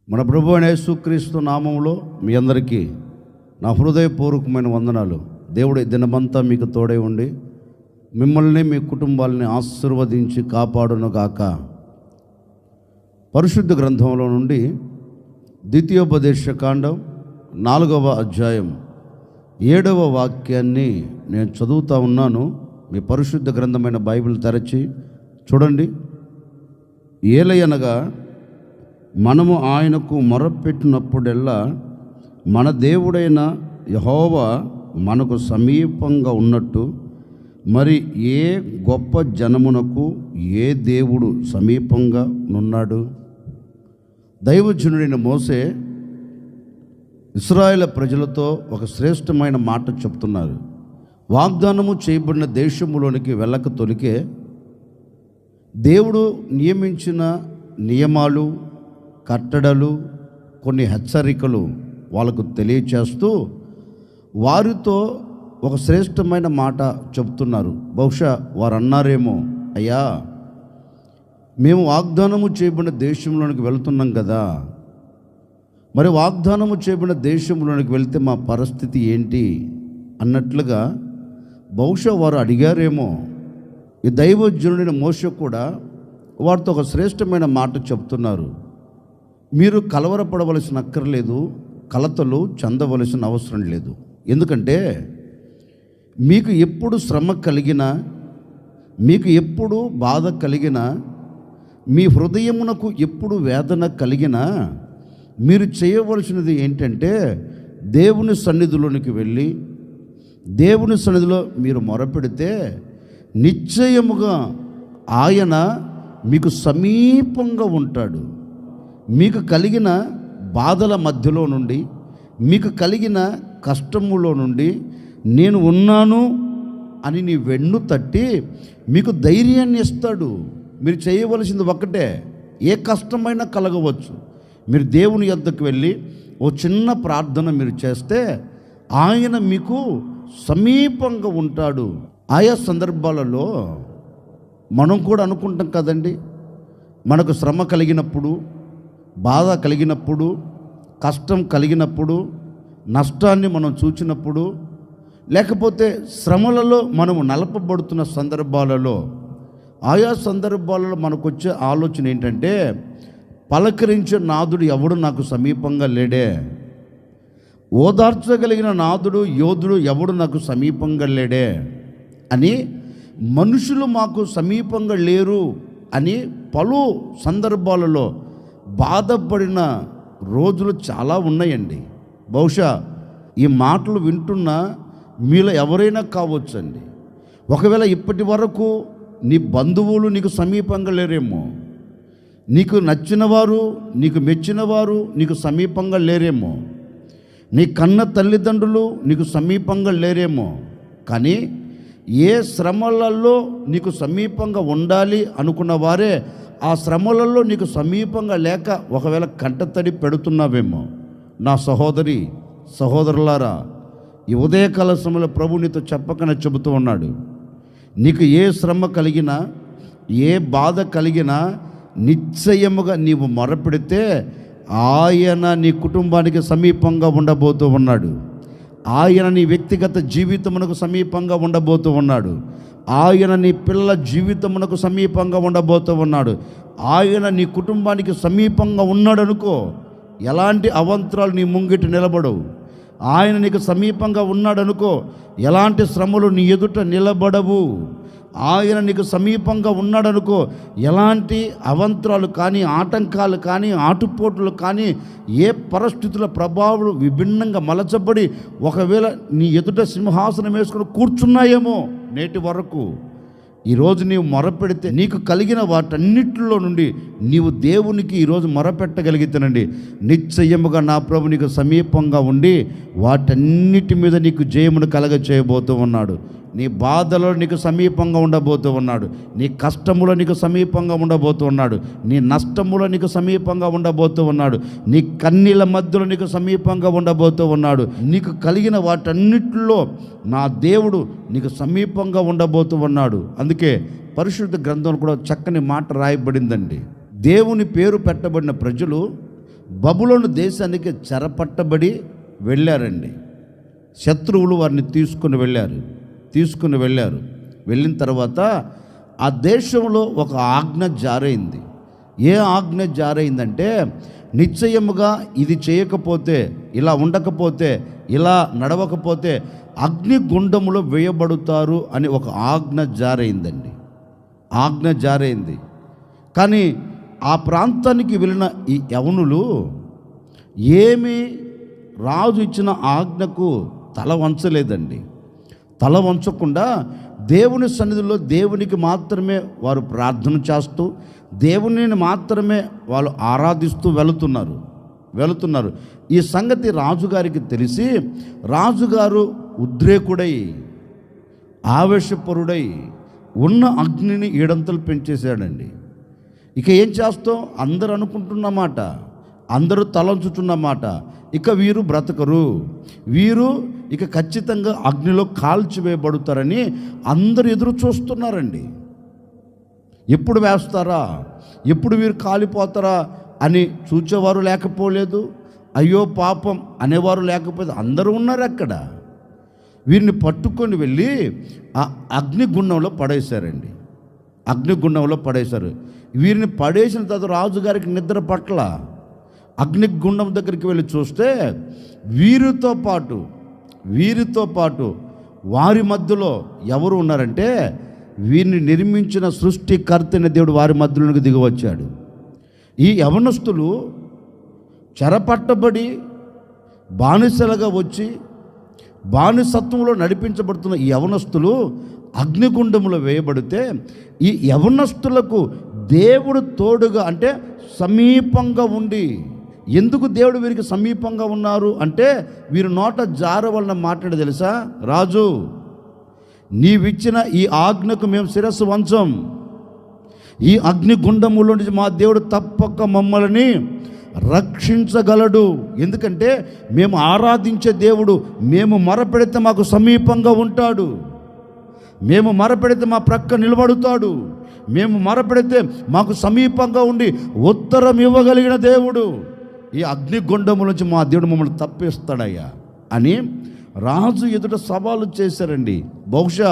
మన ప్రభు అయిన యేసుక్రీస్తు నామములో మీ అందరికీ నా హృదయపూర్వకమైన వందనాలు. దేవుడు ఈ దినమంతా మీకు తోడై ఉండి మిమ్మల్ని మీ కుటుంబాలని ఆశీర్వదించి కాపాడును గాక. పరిశుద్ధ గ్రంథంలో నుండి ద్వితీయోపదేశ కాండం 4వ అధ్యాయం 7వ వాక్యాన్ని నేను చదువుతా ఉన్నాను. మీ పరిశుద్ధ గ్రంథమైన బైబిల్ తెరచి చూడండి. ఏలయనగా మనము ఆయనకు మొరపెట్టినప్పుడెల్లా మన దేవుడైన యెహోవా మనకు సమీపంగా ఉన్నట్టు మరి ఏ గొప్ప జనమునకు ఏ దేవుడు సమీపంగా నున్నాడు? దైవజనుడైన మోసే ఇశ్రాయేలు ప్రజలతో ఒక శ్రేష్టమైన మాట చెప్తున్నారు. వాగ్దానము చేయబడిన దేశములోనికి వెళ్ళక తొలికే దేవుడు నియమించిన నియమాలు, కట్టడలు, కొన్ని హెచ్చరికలు వాళ్ళకు తెలియచేస్తూ వారితో ఒక శ్రేష్టమైన మాట చెప్తున్నారు. బహుశా వారు అన్నారేమో, అయ్యా మేము వాగ్దానము చేయబడిన దేశంలోనికి వెళ్తున్నాం కదా, మరి వాగ్దానము చేయబడిన దేశంలోనికి వెళ్తే మా పరిస్థితి ఏంటి అన్నట్లుగా బహుశా వారు అడిగారేమో. ఈ దైవజనుడైన మోషే కూడా వారితో ఒక శ్రేష్టమైన మాట చెప్తున్నారు. మీరు కలవరపడవలసిన అక్కర్లేదు, కలతలు చెందవలసిన అవసరం లేదు. ఎందుకంటే మీకు ఎప్పుడు శ్రమ కలిగినా, మీకు ఎప్పుడు బాధ కలిగినా, మీ హృదయమునకు ఎప్పుడు వేదన కలిగినా మీరు చేయవలసినది ఏంటంటే దేవుని సన్నిధిలోనికి వెళ్ళి దేవుని సన్నిధిలో మీరు మొరపెడితే నిశ్చయముగా ఆయన మీకు సమీపంగా ఉంటాడు. మీకు కలిగిన బాధల మధ్యలో నుండి, మీకు కలిగిన కష్టములో నుండి నేను ఉన్నాను అని నీ వెన్ను తట్టి మీకు ధైర్యాన్ని ఇస్తాడు. మీరు చేయవలసింది ఒక్కటే, ఏ కష్టమైనా కలగవచ్చు. మీరు దేవుని యొద్దకు వెళ్ళి ఓ చిన్న ప్రార్థన మీరు చేస్తే ఆయన మీకు సమీపంగా ఉంటాడు. ఆయా సందర్భాలలో మనం కూడా అనుకుంటాం కదండి, మనకు శ్రమ కలిగినప్పుడు, బాధ కలిగినప్పుడు, కష్టం కలిగినప్పుడు, నష్టాన్ని మనం చూచినప్పుడు, లేకపోతే శ్రమలలో మనము నలపబడుతున్న సందర్భాలలో, ఆయా సందర్భాలలో మనకు వచ్చే ఆలోచన ఏంటంటే పలకరించే నాదుడు ఎవడు నాకు సమీపంగా లేడే, ఓదార్చగలిగిన నాదుడు యోధుడు ఎవడు నాకు సమీపంగా లేడే అని, మనుషులు మాకు సమీపంగా లేరు అని పలు సందర్భాలలో బాధపడిన రోజులు చాలా ఉన్నాయండి. బహుశా ఈ మాటలు వింటున్న మీలో ఎవరైనా కావచ్చండి. ఒకవేళ ఇప్పటి వరకు నీ బంధువులు నీకు సమీపంగా లేరేమో, నీకు నచ్చినవారు, నీకు మెచ్చినవారు నీకు సమీపంగా లేరేమో, నీ కన్న తల్లిదండ్రులు నీకు సమీపంగా లేరేమో. కానీ ఏ శ్రమలలో నీకు సమీపంగా ఉండాలి అనుకున్న వారే ఆ శ్రమలలో నీకు సమీపంగా లేక ఒకవేళ కంటతడి పెడుతున్నావేమో. నా సహోదరి సహోదరులారా, ఈ ఉదయకాల సమయంలో ప్రభు నీతో చెప్పకనే చెబుతూ ఉన్నాడు. నీకు ఏ శ్రమ కలిగినా, ఏ బాధ కలిగినా నిశ్చయముగా నీవు మొరపెడితే ఆయన నీ కుటుంబానికి సమీపంగా ఉండబోతూ ఉన్నాడు. ఆయన నీ వ్యక్తిగత జీవితమునకు సమీపంగా ఉండబోతూ ఉన్నాడు. ఆయన నీ పిల్లల జీవితమునకు సమీపంగా ఉండబోతూ ఉన్నాడు. ఆయన నీ కుటుంబానికి సమీపంగా ఉన్నాడు అనుకో, ఎలాంటి అవంతరాలు నీ ముంగిట నిలబడవు. ఆయన నీకు సమీపంగా ఉన్నాడు అనుకో, ఎలాంటి శ్రమలు నీ ఎదుట నిలబడవు. ఆయన నీకు సమీపంగా ఉన్నాడనుకో, ఎలాంటి అవంతరాలు కానీ, ఆటంకాలు కానీ, ఆటుపోట్లు కానీ, ఏ పరిస్థితుల ప్రభావాలు విభిన్నంగా మలచబడి ఒకవేళ నీ ఎదుట సింహాసనం వేసుకుని కూర్చున్నాయేమో నేటి వరకు, ఈరోజు నీవు మొరపెడితే నీకు కలిగిన వాటన్నిటిలో నుండి నీవు దేవునికి ఈరోజు మొరపెట్టగలిగితేనండి, నిశ్చయముగా నా ప్రభు నీకు సమీపంగా ఉండి వాటన్నిటి మీద నీకు జయమును కలగ చేయబోతూ ఉన్నాడు. నీ బాధలో నీకు సమీపంగా ఉండబోతూ ఉన్నాడు. నీ కష్టములో నీకు సమీపంగా ఉండబోతూ ఉన్నాడు. నీ నష్టములో నీకు సమీపంగా ఉండబోతూ ఉన్నాడు. నీ కన్నీళ్ళ మధ్యలో నీకు సమీపంగా ఉండబోతూ ఉన్నాడు. నీకు కలిగిన వాటన్నిటిలో నా దేవుడు నీకు సమీపంగా ఉండబోతూ ఉన్నాడు. అందుకే పరిశుద్ధ గ్రంథంలో కూడా చక్కని మాట రాయబడిందండి. దేవుని పేరు పెట్టబడిన ప్రజలు బబులోను దేశానికి చెరపట్టబడి వెళ్ళారండి. శత్రువులు వారిని తీసుకుని వెళ్ళారు. వెళ్ళిన తర్వాత ఆ దేశంలో ఒక ఆజ్ఞ జారైంది. ఏ ఆజ్ఞ జారైందంటే, నిశ్చయముగా ఇది చేయకపోతే, ఇలా ఉండకపోతే, ఇలా నడవకపోతే అగ్నిగుండములో వేయబడతారు అని ఒక ఆజ్ఞ జారైందండి. ఆజ్ఞ జారైంది. కానీ ఆ ప్రాంతానికి వెళ్ళిన ఈ యవనులు ఏమీ రాజు ఇచ్చిన ఆజ్ఞకు తల వంచలేదండి. తల వంచకుండా దేవుని సన్నిధిలో దేవునికి మాత్రమే వారు ప్రార్థన చేస్తూ, దేవునిని మాత్రమే వాళ్ళు ఆరాధిస్తూ వెళుతున్నారు. ఈ సంగతి రాజుగారికి తెలిసి, రాజుగారు ఉద్రేకుడై, ఆవేశపరుడై ఉన్న అగ్నిని 7 అంతలు పెంచేశాడండి. ఇక ఏం చేస్తాం? అందరూ అనుకుంటున్నమాట, అందరూ తలంచుతున్నమాట, ఇక వీరు బ్రతకరు, వీరు ఇక ఖచ్చితంగా అగ్నిలో కాల్చివేయబడతారని అందరూ ఎదురు చూస్తున్నారండి. ఎప్పుడు వేస్తారా, ఎప్పుడు వీరు కాలిపోతారా అని చూచేవారు లేకపోలేదు, అయ్యో పాపం అనేవారు లేకపోతే అందరూ ఉన్నారు అక్కడ. వీరిని పట్టుకొని వెళ్ళి ఆ అగ్నిగుండంలో పడేశారండి. అగ్నిగుండంలో పడేశారు. వీరిని పడేసిన తర్వాత రాజుగారికి నిద్ర పట్ల. అగ్నిగుండం దగ్గరికి వెళ్ళి చూస్తే వీరితో పాటు వారి మధ్యలో ఎవరు ఉన్నారంటే, వీరిని నిర్మించిన సృష్టికర్తైన దేవుడు వారి మధ్యలోకి దిగివచ్చాడు. ఈ యవనస్తులు చెరపట్టబడి బానిసలుగా వచ్చి బానిసత్వంలో నడిపించబడుతున్న ఈ యవనస్తులు అగ్నిగుండంలో వేయబడితే, ఈ యవనస్తులకు దేవుడు తోడుగా, అంటే సమీపంగా ఉండి, ఎందుకు దేవుడు వీరికి సమీపంగా ఉన్నారు అంటే, వీరి నోట జారవలన మాట్లాడి తెలుసా, రాజు నీవిచ్చిన ఈ ఆజ్ఞకు మేము శిరస్సు వంచం, ఈ అగ్నిగుండములో నుంచి మా దేవుడు తప్పక మమ్మల్ని రక్షించగలడు. ఎందుకంటే మేము ఆరాధించే దేవుడు, మేము మొరపెడితే మాకు సమీపంగా ఉంటాడు, మేము మొరపెడితే మా ప్రక్క నిలబడుతాడు, మేము మొరపెడితే మాకు సమీపంగా ఉండి ఉత్తరం ఇవ్వగలిగిన దేవుడు, ఈ అగ్నిగుండము నుంచి మా దేవుడు మమ్మల్ని తప్పిస్తాడయ్యా అని రాజు ఎదుట సవాలు చేశారండి. బహుశా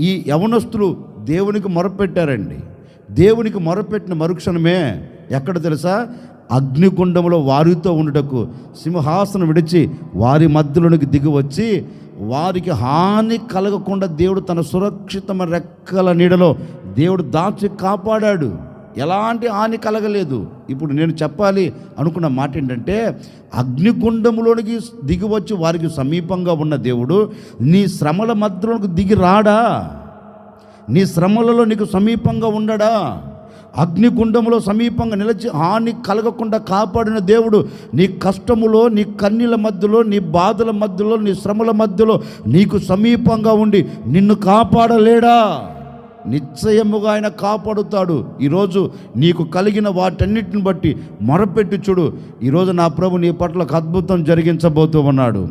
ఈ యవనస్తులు దేవునికి మొరపెట్టారండి. దేవునికి మొరపెట్టిన మరుక్షణమే ఎక్కడ తెలుసా, అగ్నిగుండంలో వారితో ఉండుటకు సింహాసనం విడిచి వారి మధ్యలోనికి దిగి వచ్చి, వారికి హాని కలగకుండా దేవుడు తన సురక్షితమైన రెక్కల నీడలో దేవుడు దాచి కాపాడాడు. ఎలాంటి హాని కలగలేదు. ఇప్పుడు నేను చెప్పాలి అనుకున్న మాట ఏంటంటే, అగ్నిగుండంలోనికి దిగి వచ్చి వారికి సమీపంగా ఉన్న దేవుడు నీ శ్రమల మధ్యలోకి దిగి రాడా? నీ శ్రమలలో నీకు సమీపంగా ఉండడా? అగ్నిగుండంలో సమీపంగా నిలిచి హాని కలగకుండా కాపాడిన దేవుడు నీ కష్టములో, నీ కన్నీళ్ళ మధ్యలో, నీ బాధల మధ్యలో, నీ శ్రమల మధ్యలో నీకు సమీపంగా ఉండి నిన్ను కాపాడలేడా? నిశ్చయముగా ఆయన కాపాడుతాడు. ఈరోజు నీకు కలిగిన వాటన్నిటిని బట్టి మొరపెట్టి చూడు. ఈరోజు నా ప్రభు నీ పట్ల ఒక అద్భుతం జరిగించబోతూ ఉన్నాడు,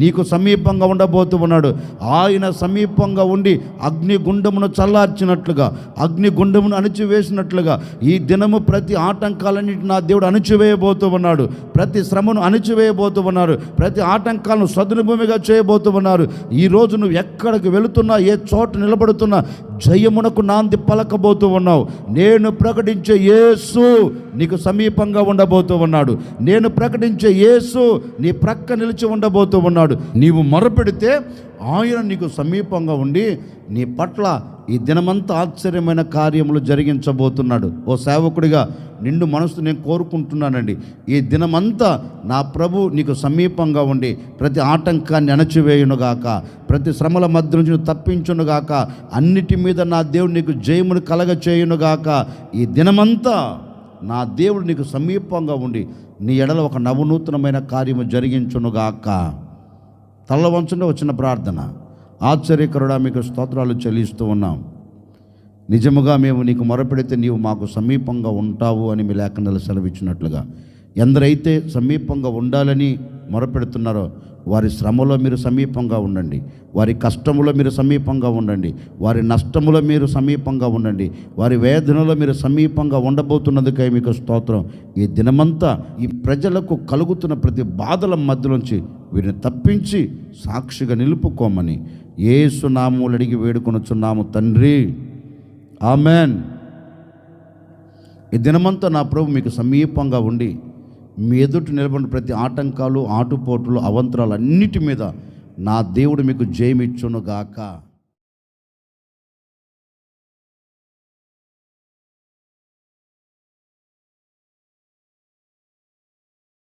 నీకు సమీపంగా ఉండబోతూ ఉన్నాడు. ఆయన సమీపంగా ఉండి అగ్నిగుండమును చల్లార్చినట్లుగా, అగ్నిగుండమును అణిచివేసినట్లుగా ఈ దినము ప్రతి ఆటంకాలన్నింటి నా దేవుడు అణిచివేయబోతూ ఉన్నాడు. ప్రతి శ్రమను అణిచివేయబోతూ ఉన్నారు. ప్రతి ఆటంకాలను సదునుభూమిగా చేయబోతూ ఉన్నారు. ఈరోజు నువ్వు ఎక్కడికి వెళుతున్నా, ఏ చోట నిలబడుతున్నా జయమునకు నాంది పలకబోతూ ఉన్నావు. నేను ప్రకటించే యేసు నీకు సమీపంగా ఉండబోతూ ఉన్నాడు. నేను ప్రకటించే యేసు నీ ప్రక్క నిలిచి ఉండబోతూ ఉన్నాడు. నీవు మొరపెడితే ఆయన నీకు సమీపంగా ఉండి నీ పట్ల ఈ దినమంతా ఆశ్చర్యమైన కార్యములు జరిగించబోతున్నాడు. ఓ సేవకుడిగా నిన్ను మనసు నేను కోరుకుంటున్నానండి, ఈ దినమంతా నా ప్రభు నీకు సమీపంగా ఉండి ప్రతి ఆటంకాన్ని అణచివేయునుగాక, ప్రతి శ్రమల మధ్య నుంచి తప్పించునుగాక, అన్నిటి మీద నా దేవుడు నీకు జయమును కలగ చేయునుగాక. ఈ దినమంతా నా దేవుడు నీకు సమీపంగా ఉండి నీ ఎడల ఒక నవనూతనమైన కార్యము జరిగించునుగాక. తల్ల వంచునే వచ్చిన ప్రార్థన. ఆశ్చర్యకరుడా మీకు స్తోత్రాలు చెల్లిస్తూ ఉన్నాం. నిజముగా మేము నీకు మొరపెడితే నీవు మాకు సమీపంగా ఉంటావు అని మీ లేఖనాలు సెలవిచ్చినట్లుగా ఎందరైతే సమీపంగా ఉండాలని మొరపెడుతున్నారో వారి శ్రమలో మీరు సమీపంగా ఉండండి, వారి కష్టములో మీరు సమీపంగా ఉండండి, వారి నష్టములో మీరు సమీపంగా ఉండండి, వారి వేదనలో మీరు సమీపంగా ఉండబోతున్నందుకై మీకు స్తోత్రం. ఈ దినమంతా ఈ ప్రజలకు కలుగుతున్న ప్రతి బాధల మధ్యలోంచి వీరిని తప్పించి సాక్షిగా నిలుపుకోమని యేసు నామములో అడిగి వేడుకొనుచున్నాము తండ్రి, ఆమెన్. ఈ దినమంతా నా ప్రభు మీకు సమీపంగా ఉండి మీ ఎదుట నిలబడిన ప్రతి ఆటంకాలు, ఆటుపోట్లు, అవంతరాలు అన్నిటి మీద నా దేవుడు మీకు జయమిచ్చునుగాక.